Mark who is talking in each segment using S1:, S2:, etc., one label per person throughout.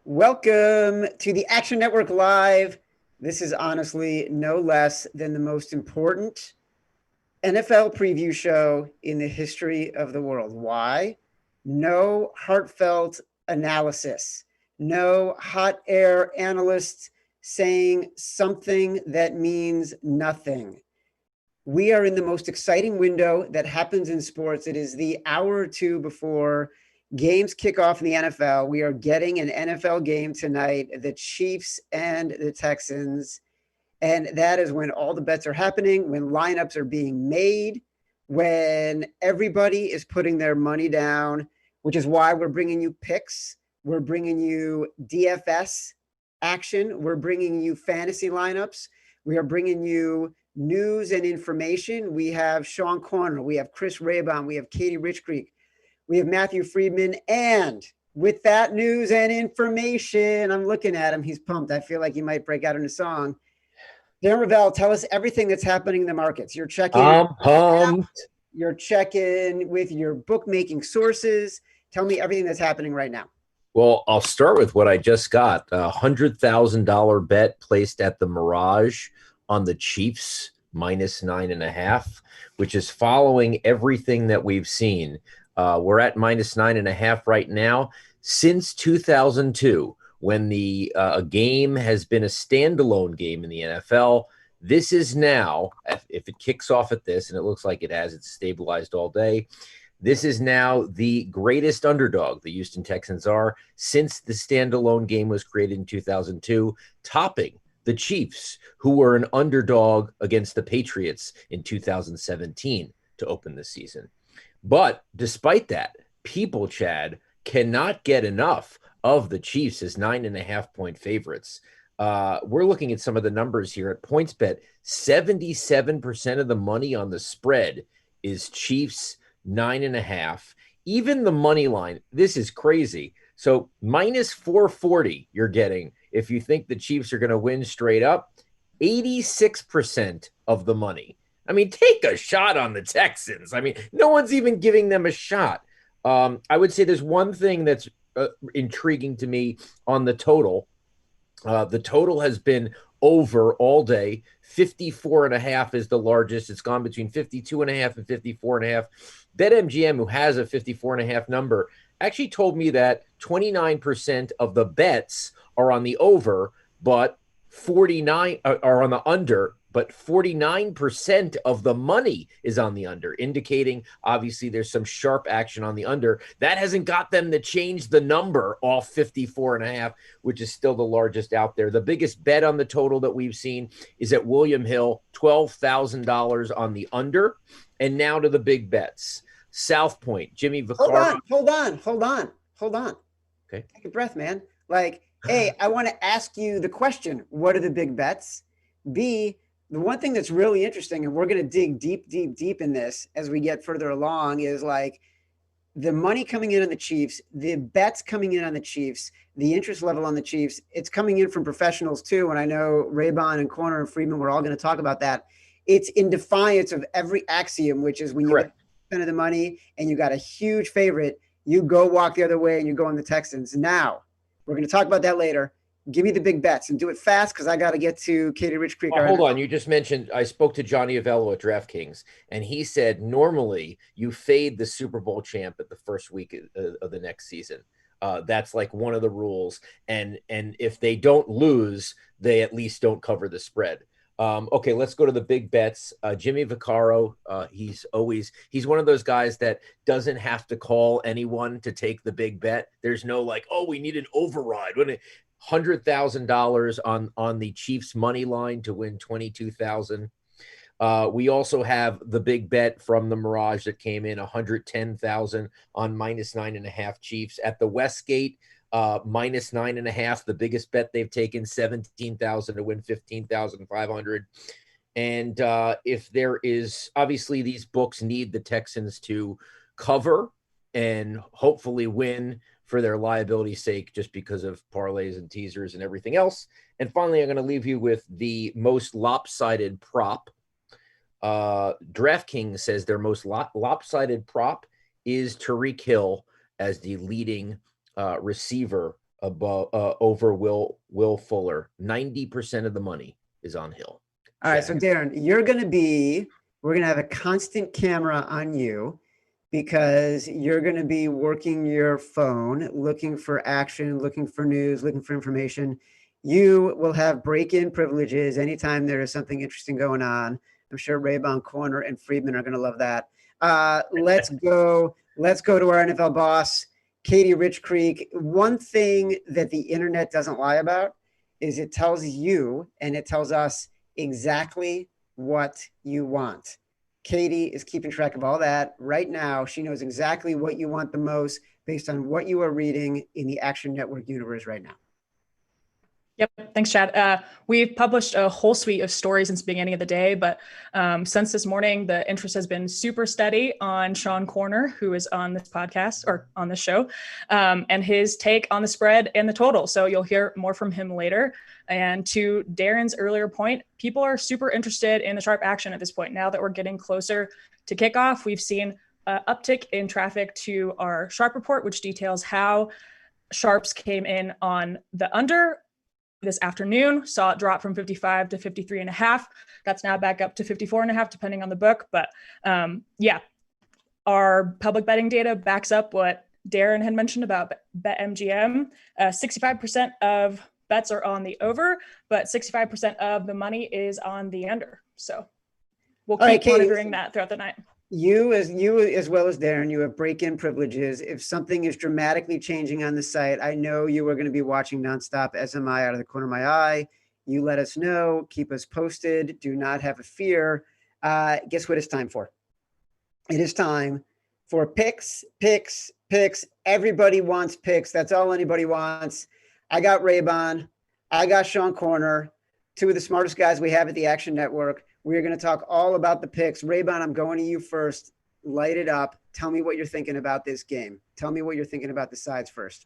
S1: Welcome to the Action Network Live. This is honestly no less than the most important NFL preview show in the history of the world. Why? No heartfelt analysis, no hot air analysts saying something that means nothing. We are in the most exciting window that happens in sports. It is the hour or two before games kick off in the NFL. We are getting an NFL game tonight, the Chiefs and the Texans. And that is when all the bets are happening, when lineups are being made, when everybody is putting their money down, which is why we're bringing you picks. We're bringing you DFS action. We're bringing you fantasy lineups. We are bringing you news and information. We have Sean Corner. We have Chris Raybon. We have Katie Richcreek. We have Matthew Friedman. And with that news and information, I'm looking at him. He's pumped. I feel like he might break out in a song. Darren Ravel, tell us everything that's happening in the markets. You're checking.
S2: I'm pumped.
S1: You're checking with your bookmaking sources. Tell me everything that's happening right now.
S2: Well, I'll start with what I just got. A $100,000 bet placed at the Mirage on the Chiefs minus 9.5, which is following everything that we've seen. We're at minus 9.5 right now. Since 2002, when the game has been a standalone game in the NFL, this is now, if it kicks off at this, and it looks like it has, it's stabilized all day, this is now the greatest underdog the Houston Texans are since the standalone game was created in 2002, topping the Chiefs, who were an underdog against the Patriots in 2017 to open the season. But despite that, people, Chad, cannot get enough of the Chiefs as 9.5-point favorites. We're looking at some of the numbers here at PointsBet. 77% of the money on the spread is Chiefs 9.5. Even the money line, this is crazy. So minus 440 you're getting if you think the Chiefs are going to win straight up. 86% of the money. I mean, take a shot on the Texans. I mean, no one's even giving them a shot. I would say there's one thing that's intriguing to me on the total. The total has been over all day. 54.5 is the largest. It's gone between 52.5 and 54.5. BetMGM, who has a 54.5 number, actually told me that 29% of the bets are on the over, but 49 are on the under, but 49% of the money is on the under, indicating obviously there's some sharp action on the under. That hasn't got them to change the number off 54.5, which is still the largest out there. The biggest bet on the total that we've seen is at William Hill, $12,000 on the under. And now to the big bets. South Point, Jimmy Vaccaro.
S1: Hold on.
S2: Okay.
S1: Take a breath, man. Like, A, I want to ask you the question, what are the big bets? B, the one thing that's really interesting, and we're going to dig deep in this as we get further along, is like the money coming in on the Chiefs, the bets coming in on the Chiefs, the interest level on the Chiefs. It's coming in from professionals too. And I know Raybon and Corner and Friedman, we're all going to talk about that. It's in defiance of every axiom, which is when you get of the money and you got a huge favorite, you go walk the other way and you go on the Texans. Now, we're going to talk about that later. Give me the big bets and do it fast because I got to get to Katie Richcreek.
S2: Hold on. You just mentioned I spoke to Johnny Avello at DraftKings, and he said normally you fade the Super Bowl champ at the first week of the next season. That's like one of the rules. And if they don't lose, they at least don't cover the spread. Okay, let's go to the big bets. Jimmy Vaccaro, he's one of those guys that doesn't have to call anyone to take the big bet. There's no like, oh, we need an override. $100,000 on the Chiefs money line to win 22,000. We also have the big bet from the Mirage that came in 110,000 on minus 9.5 Chiefs at the Westgate. Minus 9.5, the biggest bet they've taken, 17,000 to win 15,500. And if there is, obviously these books need the Texans to cover and hopefully win for their liability's sake, just because of parlays and teasers and everything else. And finally, I'm going to leave you with the most lopsided prop. DraftKings says their most lopsided prop is Tyreek Hill as the leading receiver above over Will Fuller. 90% of the money is on Hill.
S1: All right, so Darren, we're going to have a constant camera on you because you're going to be working your phone, looking for action, looking for news, looking for information. You will have break-in privileges anytime there is something interesting going on. I'm sure Raybon, Corner, and Friedman are going to love that. Let's go to our NFL boss, Katie Rich Creek. One thing that the internet doesn't lie about is it tells you and it tells us exactly what you want. Katie is keeping track of all that right now. She knows exactly what you want the most based on what you are reading in the Action Network universe right now.
S3: Yep. Thanks, Chad. We've published a whole suite of stories since the beginning of the day, but since this morning, the interest has been super steady on Sean Corner, who is on this podcast or on this show, and his take on the spread and the total. So you'll hear more from him later. And to Darren's earlier point, people are super interested in the sharp action at this point. Now that we're getting closer to kickoff, we've seen an uptick in traffic to our sharp report, which details how sharps came in on the under this afternoon. Saw it drop from 55 to 53.5. That's now back up to 54.5, depending on the book. But yeah, our public betting data backs up what Darren had mentioned about BetMGM. 65% of bets are on the over, but 65% of the money is on the under. So we'll keep monitoring that throughout the night.
S1: You as well as Darren, you have break-in privileges. If something is dramatically changing on the site, I know you are going to be watching nonstop SMI out of the corner of my eye. You let us know, keep us posted. Do not have a fear. Guess what it's time for? It is time for picks. Everybody wants picks. That's all anybody wants. I got Raybon. I got Sean Corner, two of the smartest guys we have at the Action Network. We're going to talk all about the picks. Raybon, I'm going to you first. Light it up. Tell me what you're thinking about this game. Tell me what you're thinking about the sides first.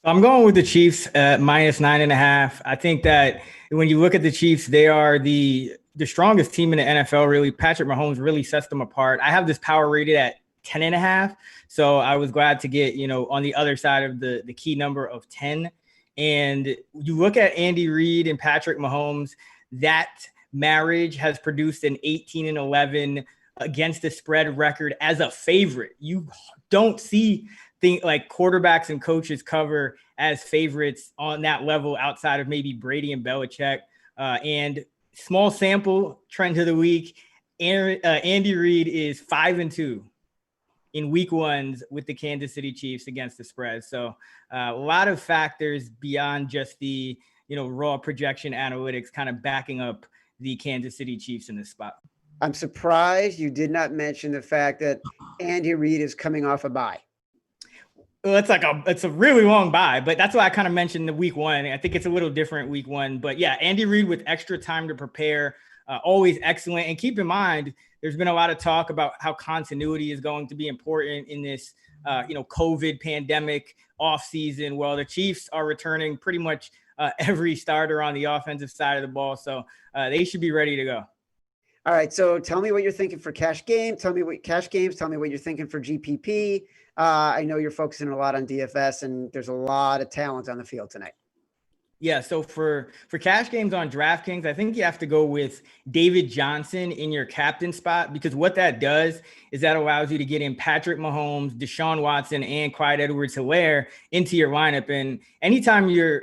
S4: I'm going with the Chiefs at -9.5. I think that when you look at the Chiefs, they are the strongest team in the NFL, really. Patrick Mahomes really sets them apart. I have this power rated at 10.5. So I was glad to get, on the other side of the key number of 10. And you look at Andy Reid and Patrick Mahomes, that marriage has produced an 18-11 against the spread record as a favorite. You don't see things like quarterbacks and coaches cover as favorites on that level outside of maybe Brady and Belichick. And small sample trend of the week, Andy Reid is 5-2 in week ones with the Kansas City Chiefs against the spread. So a lot of factors beyond just the raw projection analytics kind of backing up the Kansas City Chiefs in this spot.
S1: I'm surprised you did not mention the fact that Andy Reid is coming off a bye.
S4: Well, it's a really long bye, but that's why I kind of mentioned the week one. I think it's a little different week one, but yeah, Andy Reid with extra time to prepare, always excellent. And keep in mind, there's been a lot of talk about how continuity is going to be important in this, COVID pandemic off season. Well, the Chiefs are returning pretty much every starter on the offensive side of the ball. So they should be ready to go.
S1: All right. So tell me what you're thinking for cash game. Tell me what you're thinking for GPP. I know you're focusing a lot on DFS and there's a lot of talent on the field tonight.
S4: Yeah. So for cash games on DraftKings, I think you have to go with David Johnson in your captain spot, because what that does is that allows you to get in Patrick Mahomes, Deshaun Watson, and Clyde Edwards-Helaire into your lineup. And anytime you're,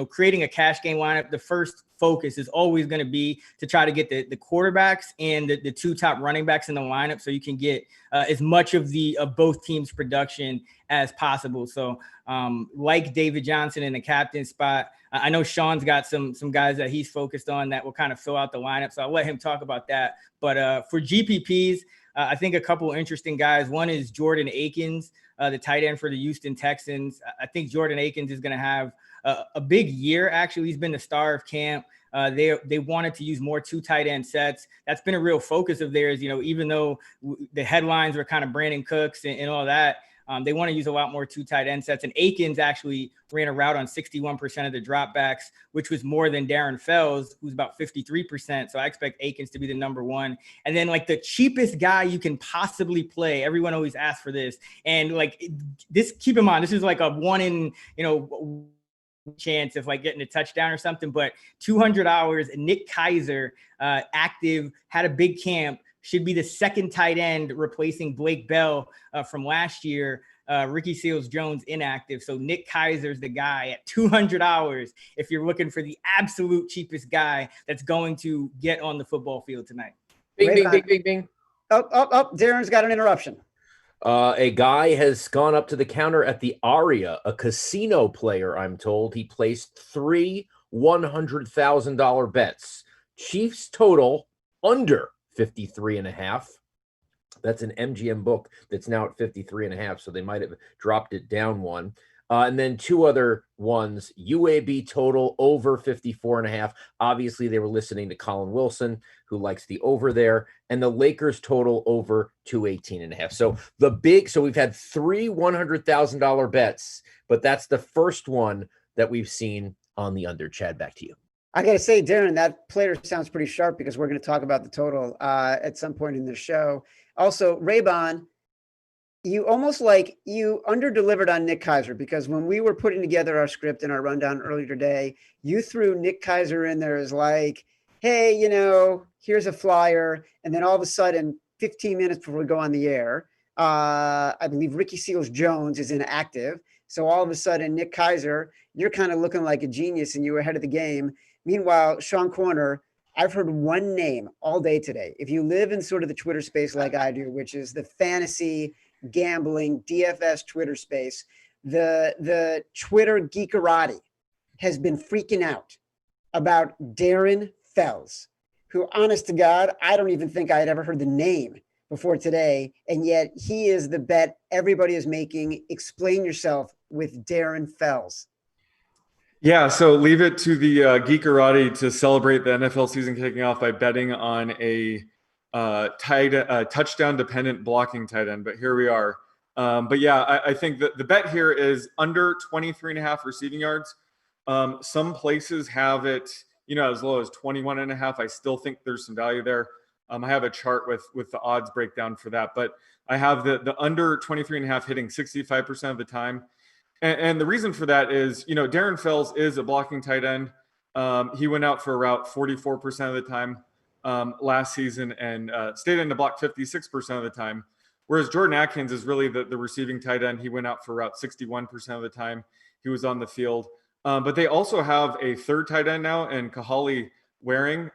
S4: creating a cash game lineup, the first focus is always going to be to try to get the quarterbacks and the two top running backs in the lineup so you can get as much of both teams' production as possible. So like David Johnson in the captain spot, I know Sean's got some guys that he's focused on that will kind of fill out the lineup. So I'll let him talk about that. But for GPPs, I think a couple of interesting guys. One is Jordan Aikens, the tight end for the Houston Texans. I think Jordan Aikens is going to have a big year. Actually, he's been the star of camp. They wanted to use more 2 tight end sets. That's been a real focus of theirs, even though the headlines were kind of Brandon Cooks and all that. They want to use a lot more 2 tight end sets. And Aikens actually ran a route on 61% of the dropbacks, which was more than Darren Fells, who's about 53%. So I expect Aikens to be the number one. And then like the cheapest guy you can possibly play. Everyone always asks for this. And like this, keep in mind, this is like a 1 in, chance of like getting a touchdown or something, but 200 hours, Nick Keiser, active, had a big camp, should be the second tight end replacing Blake Bell from last year. Ricky Seals-Jones inactive. So Nick Keiser's the guy at 200 hours if you're looking for the absolute cheapest guy that's going to get on the football field tonight.
S2: Bing, bing, bing, bing, bing.
S1: Oh, Darren's got an interruption.
S2: A guy has gone up to the counter at the Aria, a casino player, I'm told. He placed 3 $100,000 bets. Chiefs total under 53.5. That's an MGM book that's now at 53.5, so they might have dropped it down one. And then 2 other ones, UAB total over 54.5. Obviously, they were listening to Colin Wilson, who likes the over there, and the Lakers total over 218.5. So we've had 3 $100,000 bets, but that's the first one that we've seen on the under. Chad, back to you.
S1: I got to say, Darren, that player sounds pretty sharp because we're going to talk about the total at some point in the show. Also, Raybon, you almost like you under-delivered on Nick Keiser, because when we were putting together our script and our rundown earlier today, you threw Nick Keiser in there as like, hey, here's a flyer. And then all of a sudden, 15 minutes before we go on the air, I believe Ricky Seals-Jones is inactive. So all of a sudden, Nick Keiser, you're kind of looking like a genius and you were ahead of the game. Meanwhile, Sean Corner, I've heard one name all day today. If you live in sort of the Twitter space like I do, which is the fantasy gambling DFS Twitter space, the Twitter geekerati has been freaking out about Darren Fells, who, honest to God, I don't even think I had ever heard the name before today. And yet he is the bet everybody is making. Explain yourself with Darren Fells.
S5: Yeah, so leave it to the geekerati to celebrate the NFL season kicking off by betting on a touchdown-dependent blocking tight end. But here we are. But yeah, I think that the bet here is under 23.5 receiving yards. Some places have it, as low as 21.5. I still think there's some value there. I have a chart with the odds breakdown for that, but I have the under 23.5 hitting 65% of the time. And the reason for that is, Darren Fells is a blocking tight end. He went out for a route 44% of the time last season and stayed in the block 56% of the time. Whereas Jordan Atkins is really the receiving tight end. He went out for route 61% of the time he was on the field. But they also have a third tight end now, and Kahali Waring.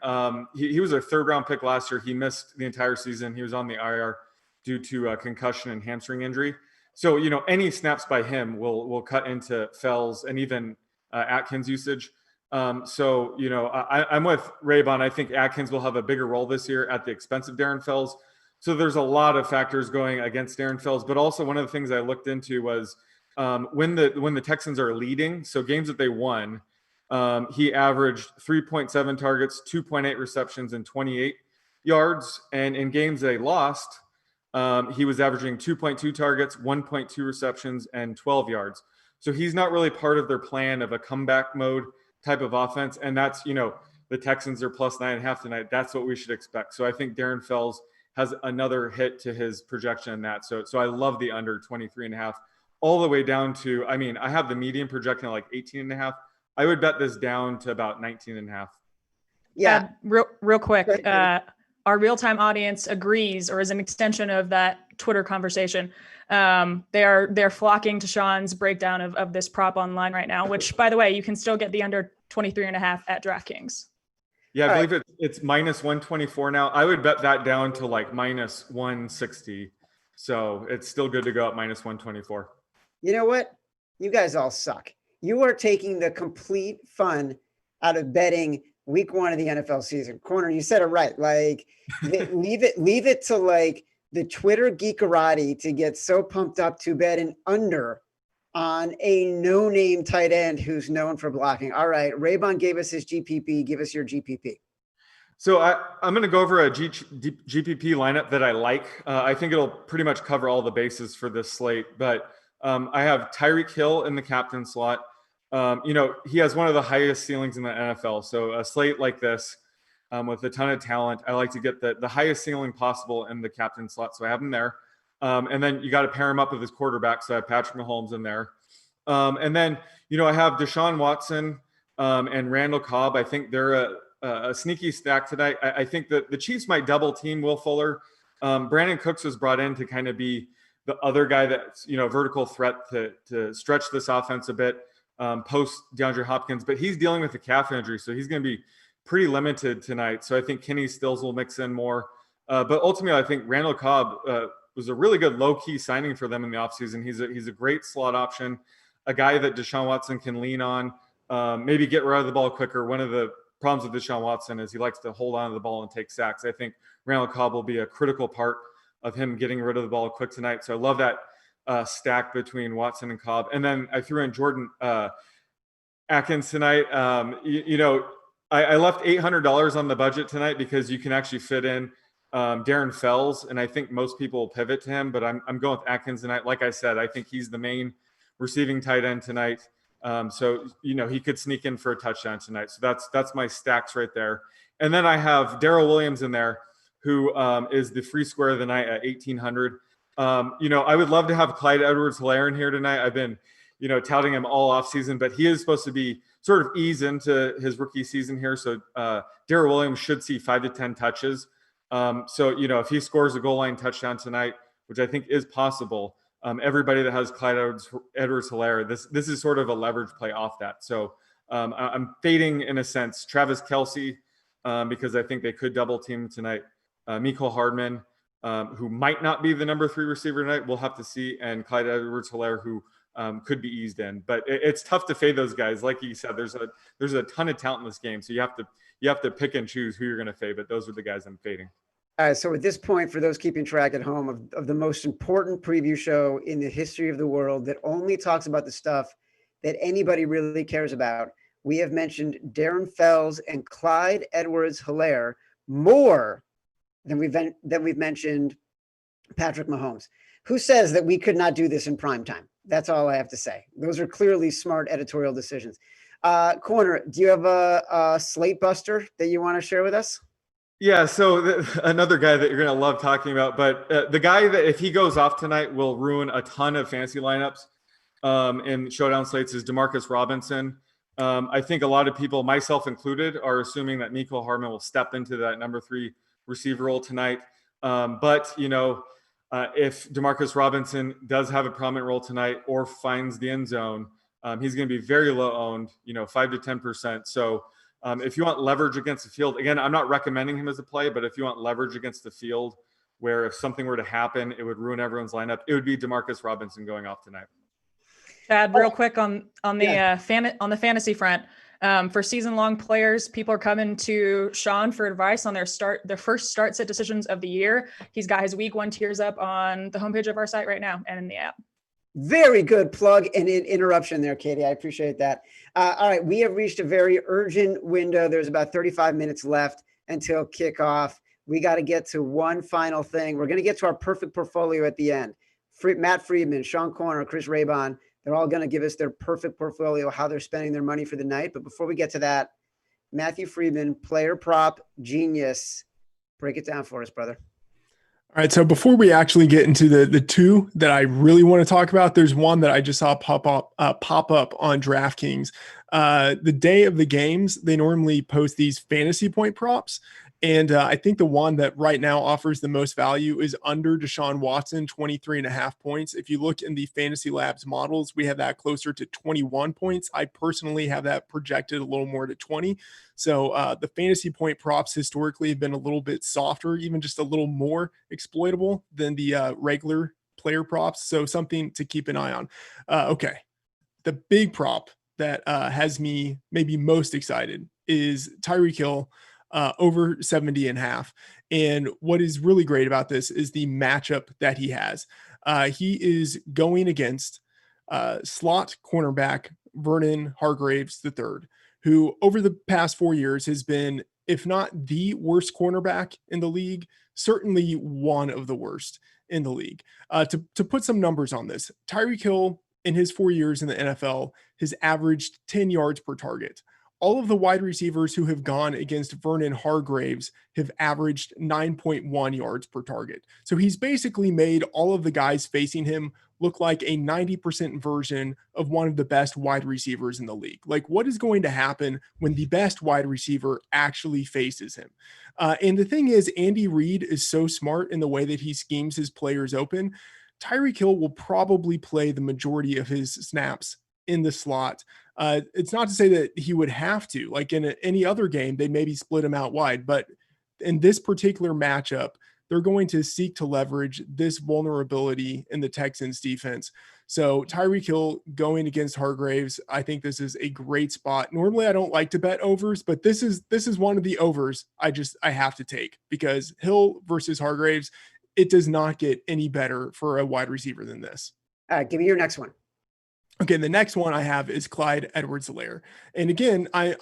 S5: He was a 3rd-round pick last year. He missed the entire season. He was on the IR due to concussion and hamstring injury. So, any snaps by him will cut into Fells and even Atkins usage. I'm with Raybon. I think Atkins will have a bigger role this year at the expense of Darren Fells. So there's a lot of factors going against Darren Fells. But also one of the things I looked into was when the Texans are leading, so games that they won, he averaged 3.7 targets, 2.8 receptions, and 28 yards. And in games they lost, he was averaging 2.2 targets, 1.2 receptions, and 12 yards. So he's not really part of their plan of a comeback mode type of offense. And that's, the Texans are plus 9.5 tonight. That's what we should expect. So I think Darren Fells has another hit to his projection in that. So I love the under 23.5 all the way down to, I have the median projecting like 18.5. I would bet this down to about 19.5.
S3: Yeah. Real quick. Our real-time audience agrees, or is an extension of that Twitter conversation. They're flocking to Sean's breakdown of this prop online right now, which, by the way, you can still get the under 23.5 at DraftKings.
S5: Yeah, I believe it's minus 124 now. I would bet that down to like minus 160. So it's still good to go at minus 124.
S1: You know what? You guys all suck. You are taking the complete fun out of betting week 1 of the NFL season. Corner, you said it right. Like, leave it to like the Twitter geekerati to get so pumped up to bet an under on a no-name tight end who's known for blocking. All right, Raybon gave us his GPP. Give us your GPP.
S5: So I'm going to go over a GPP lineup that I like. I think it'll pretty much cover all the bases for this slate. But I have Tyreek Hill in the captain slot. He has one of the highest ceilings in the NFL. So a slate like this with a ton of talent, I like to get the highest ceiling possible in the captain slot. So I have him there. And then you got to pair him up with his quarterback. So I have Patrick Mahomes in there. And then, I have Deshaun Watson and Randall Cobb. I think they're a sneaky stack tonight. I think that the Chiefs might double team Will Fuller. Brandon Cooks was brought in to kind of be the other guy that's, vertical threat to stretch this offense a bit post DeAndre Hopkins, but he's dealing with a calf injury. So he's going to be pretty limited tonight. So I think Kenny Stills will mix in more. But ultimately, I think Randall Cobb was a really good low-key signing for them in the offseason. He's a great slot option, a guy that Deshaun Watson can lean on, maybe get rid of the ball quicker. One of the problems with Deshaun Watson is he likes to hold on to the ball and take sacks. I think Randall Cobb will be a critical part of him getting rid of the ball quick tonight. So I love that stack between Watson and Cobb. And then I threw in Jordan Aikens tonight. I left $800 on the budget tonight because you can actually fit in Darren Fells, and I think most people will pivot to him, but I'm going with Aikens tonight. Like I said, I think he's the main receiving tight end tonight. So he could sneak in for a touchdown tonight. So that's my stacks right there. And then I have Daryl Williams in there, who is the free square of the night at 1,800. I would love to have Clyde Edwards-Helaire in here tonight. I've been, touting him all offseason, but he is supposed to be sort of ease into his rookie season here. So Daryl Williams should see 5 to 10 touches. So if he scores a goal line touchdown tonight, which I think is possible, everybody that has Clyde Edwards-Helaire, this is sort of a leverage play off that. So I'm fading, in a sense, Travis Kelce because I think they could double team tonight. Mecole Hardman, who might not be the number 3 receiver tonight, we'll have to see, and Clyde Edwards-Helaire, who could be eased in. But it's tough to fade those guys. Like you said, there's a ton of talent in this game, so you have to pick and choose who you're going to fade. But those are the guys I'm fading.
S1: All right, so at this point, for those keeping track at home of the most important preview show in the history of the world that only talks about the stuff that anybody really cares about, we have mentioned Darren Fells and Clyde Edwards-Helaire more than we've mentioned Patrick Mahomes. Who says that we could not do this in prime time? That's all I have to say. Those are clearly smart editorial decisions. Corner, do you have a slate buster that you want to share with us?
S5: Yeah, so another guy that you're going to love talking about, but the guy that if he goes off tonight will ruin a ton of fantasy lineups in showdown slates is Demarcus Robinson. I think a lot of people, myself included, are assuming that Mecole Hardman will step into that number 3 receiver role tonight. But if Demarcus Robinson does have a prominent role tonight or finds the end zone, he's going to be very low owned, 5 to 10%. So if you want leverage against the field, again, I'm not recommending him as a play, but if you want leverage against the field, where if something were to happen, it would ruin everyone's lineup, it would be Demarcus Robinson going off tonight.
S3: Chad, real quick on the fantasy front, for season-long players, people are coming to Sean for advice on their first start sit decisions of the year. He's got his week 1 tiers up on the homepage of our site right now and in the app.
S1: Very good plug and interruption there, Katie. I appreciate that. All right, we have reached a very urgent window. There's about 35 minutes left until kickoff. We got to get to one final thing. We're going to get to our perfect portfolio at the end. Matt Friedman, Sean Corner, Chris Raybon, they're all going to give us their perfect portfolio, how they're spending their money for the night. But before we get to that, Matthew Friedman, player prop genius. Break it down for us, brother.
S6: All right, so before we actually get into the 2 that I really want to talk about, there's one that I just saw pop up on DraftKings. The day of the games, they normally post these fantasy point props. And I think the one that right now offers the most value is under Deshaun Watson, 23.5 points. If you look in the Fantasy Labs models, we have that closer to 21 points. I personally have that projected a little more to 20. So the fantasy point props historically have been a little bit softer, even just a little more exploitable than the regular player props. So something to keep an eye on. Okay. The big prop that has me maybe most excited is Tyreek Hill. Over 70.5. And what is really great about this is the matchup that he has. He is going against slot cornerback Vernon Hargreaves III, who over the past 4 years has been if not the worst cornerback in the league, certainly one of the worst in the league. To put some numbers on this, Tyreek Hill in his 4 years in the NFL has averaged 10 yards per target. All of the wide receivers who have gone against Vernon Hargreaves have averaged 9.1 yards per target. So he's basically made all of the guys facing him look like a 90% version of one of the best wide receivers in the league. Like, what is going to happen when the best wide receiver actually faces him? And the thing is, Andy Reid is so smart in the way that he schemes his players open. Tyreek Hill will probably play the majority of his snaps in the slot. It's not to say that he would have to, like in any other game, they maybe split him out wide, but in this particular matchup, they're going to seek to leverage this vulnerability in the Texans defense. So Tyreek Hill going against Hargreaves, I think this is a great spot. Normally I don't like to bet overs, but this is one of the overs I have to take, because Hill versus Hargreaves, it does not get any better for a wide receiver than this.
S1: All right, give me your next one.
S6: Okay, the next one I have is Clyde Edwards-Helaire. And again, I'm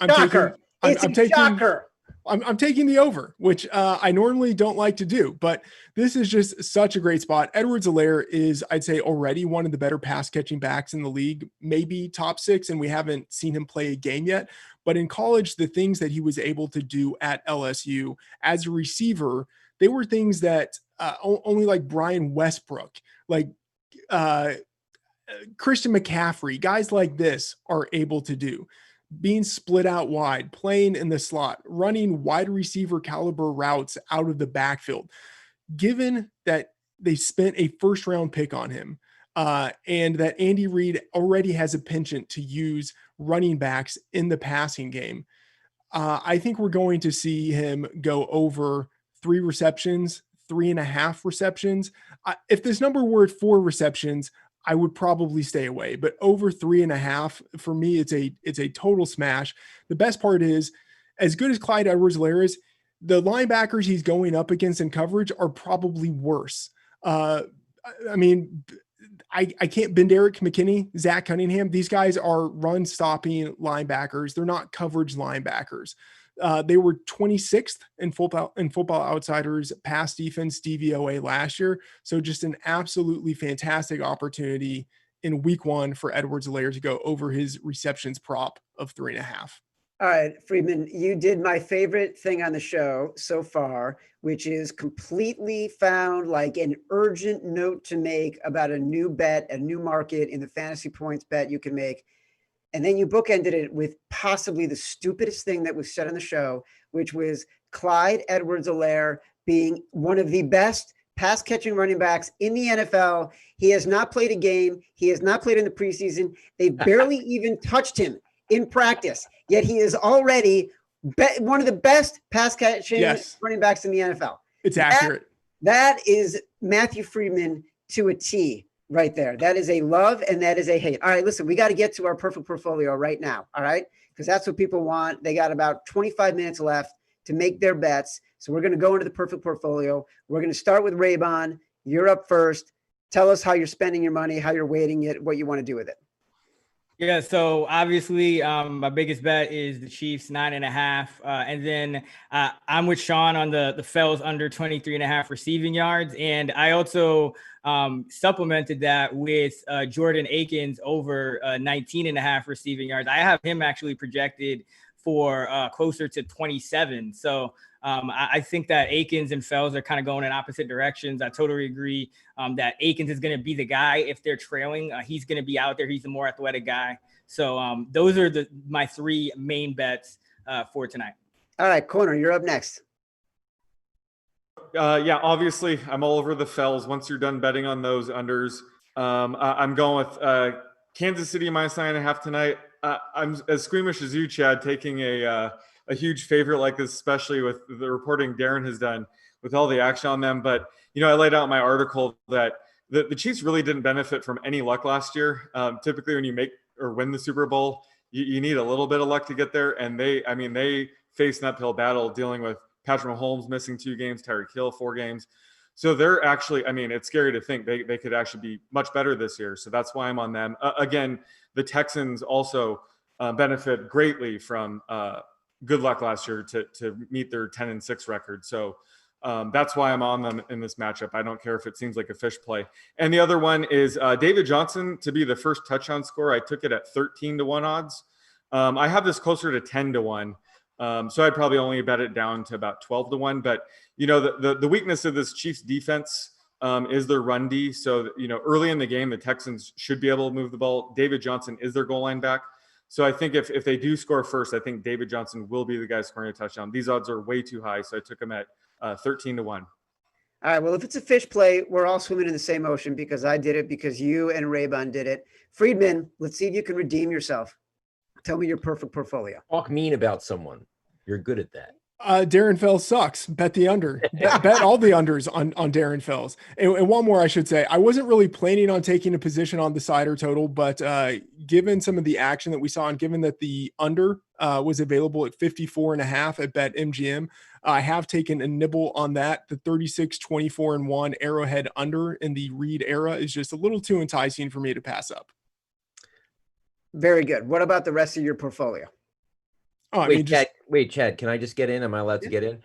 S6: taking the over, which I normally don't like to do, but this is just such a great spot. Edwards-Helaire is, I'd say, already one of the better pass catching backs in the league, maybe top 6, and we haven't seen him play a game yet. But in college, the things that he was able to do at LSU as a receiver, they were things that only like Brian Westbrook, like Christian McCaffrey, guys like this are able to do. Being split out wide, playing in the slot, running wide receiver caliber routes out of the backfield. Given that they spent a first round pick on him, and that Andy Reid already has a penchant to use running backs in the passing game, I think we're going to see him go over 3 receptions, 3.5 receptions. If this number were at 4 receptions, I would probably stay away, but over 3.5 for me, it's a total smash. The best part is, as good as Clyde Edwards-Helaire is, the linebackers he's going up against in coverage are probably worse. I mean, I can't Benderrick McKinney, Zach Cunningham. These guys are run stopping linebackers. They're not coverage linebackers. They were 26th in Football Outsiders pass defense DVOA last year. So just an absolutely fantastic opportunity in week 1 for Edwards-Helaire to go over his receptions prop of 3.5.
S1: All right, Friedman, you did my favorite thing on the show so far, which is completely found like an urgent note to make about a new bet, a new market in the fantasy points bet you can make. And then you bookended it with possibly the stupidest thing that was said on the show, which was Clyde Edwards-Helaire being one of the best pass catching running backs in the NFL. He has not played a game. He has not played in the preseason. They've barely even touched him in practice, yet he is already one of the best pass catching running backs in the NFL.
S6: It's accurate.
S1: That is Matthew Friedman to a T. Right there. That is a love and that is a hate. All right, listen, we got to get to our perfect portfolio right now. All right, because that's what people want. They got about 25 minutes left to make their bets. So we're going to go into the perfect portfolio. We're going to start with Raybon. You're up first. Tell us how you're spending your money, how you're weighting it, what you want to do with it.
S4: Yeah, so obviously my biggest bet is the Chiefs 9.5. And then I'm with Sean on the Fells under 23.5 receiving yards. And I also supplemented that with Jordan Aikens over 19.5 receiving yards. I have him actually projected for closer to 27. So I think that Aikens and Fells are kind of going in opposite directions. I totally agree that Aikens is going to be the guy if they're trailing. He's going to be out there. He's the more athletic guy. So those are my 3 main bets for tonight.
S1: All right, Corner, you're up next.
S5: Yeah, obviously, I'm all over the Fells. Once you're done betting on those unders, I'm going with Kansas City minus 9.5 tonight. I'm as squeamish as you, Chad, taking a huge favorite like this, especially with the reporting Darren has done with all the action on them. But, I laid out in my article that the Chiefs really didn't benefit from any luck last year. Typically, when you make or win the Super Bowl, you need a little bit of luck to get there. And they faced an uphill battle dealing with Patrick Mahomes missing 2 games, Tyreek Hill 4 games. So they're actually, it's scary to think they could actually be much better this year. So that's why I'm on them. Again, the Texans also benefit greatly from good luck last year to meet their 10-6 record. So that's why I'm on them in this matchup. I don't care if it seems like a fish play. And the other one is David Johnson to be the first touchdown scorer. I took it at 13-1 odds. I have this closer to 10-1. So I'd probably only bet it down to about 12-1. But, you know, the weakness of this Chiefs defense is their run D. So, you know, early in the game, the Texans should be able to move the ball. David Johnson is their goal line back. So I think if they do score first, I think David Johnson will be the guy scoring a touchdown. These odds are way too high. So I took him at 13-1.
S1: All right. Well, if it's a fish play, we're all swimming in the same ocean because I did it, because you and Raybon did it. Friedman, let's see if you can redeem yourself. Tell me your perfect portfolio.
S2: Talk mean about someone. You're good at that.
S6: Darren Fells sucks. Bet the under. Bet all the unders on Darren Fells. And one more, I should say, I wasn't really planning on taking a position on the cider total, but given some of the action that we saw and given that the under was available at 54.5 at BetMGM, I have taken a nibble on that. The 36-24-1 Arrowhead under in the Reed era is just a little too enticing for me to pass up.
S1: Very good. What about the rest of your portfolio?
S6: Oh,
S2: Chad, can I just get in? Am I allowed to get in?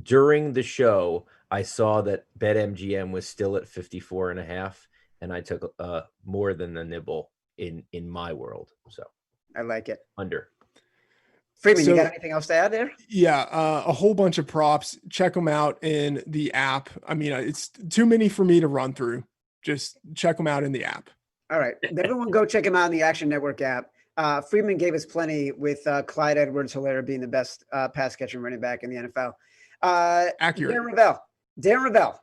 S2: During the show, I saw that BetMGM was still at 54.5, and I took more than the nibble in my world. So
S1: I like it.
S2: Under.
S1: Freeman, you got anything else to add there?
S6: Yeah, a whole bunch of props. Check them out in the app. I mean, it's too many for me to run through. Just check them out in the app.
S1: All right. Everyone go check them out in the Action Network app. Friedman gave us plenty with Clyde Edwards-Helaire being the best pass catching running back in the NFL.
S6: Accurate.
S1: Darren Ravel.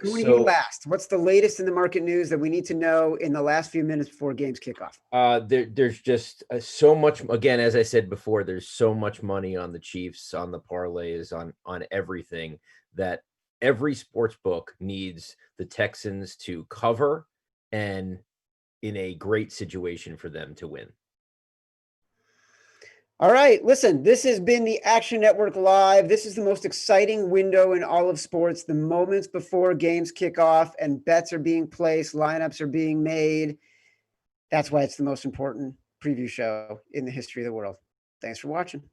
S1: Who do you last? What's the latest in the market news that we need to know in the last few minutes before games kick off?
S2: There's just so much. Again, as I said before, there's so much money on the Chiefs, on the parlays, on everything, that every sports book needs the Texans to cover and in a great situation for them to win.
S1: All right, listen, this has been the Action Network Live. This is the most exciting window in all of sports, the moments before games kick off and bets are being placed, lineups are being made. That's why it's the most important preview show in the history of the world. Thanks for watching.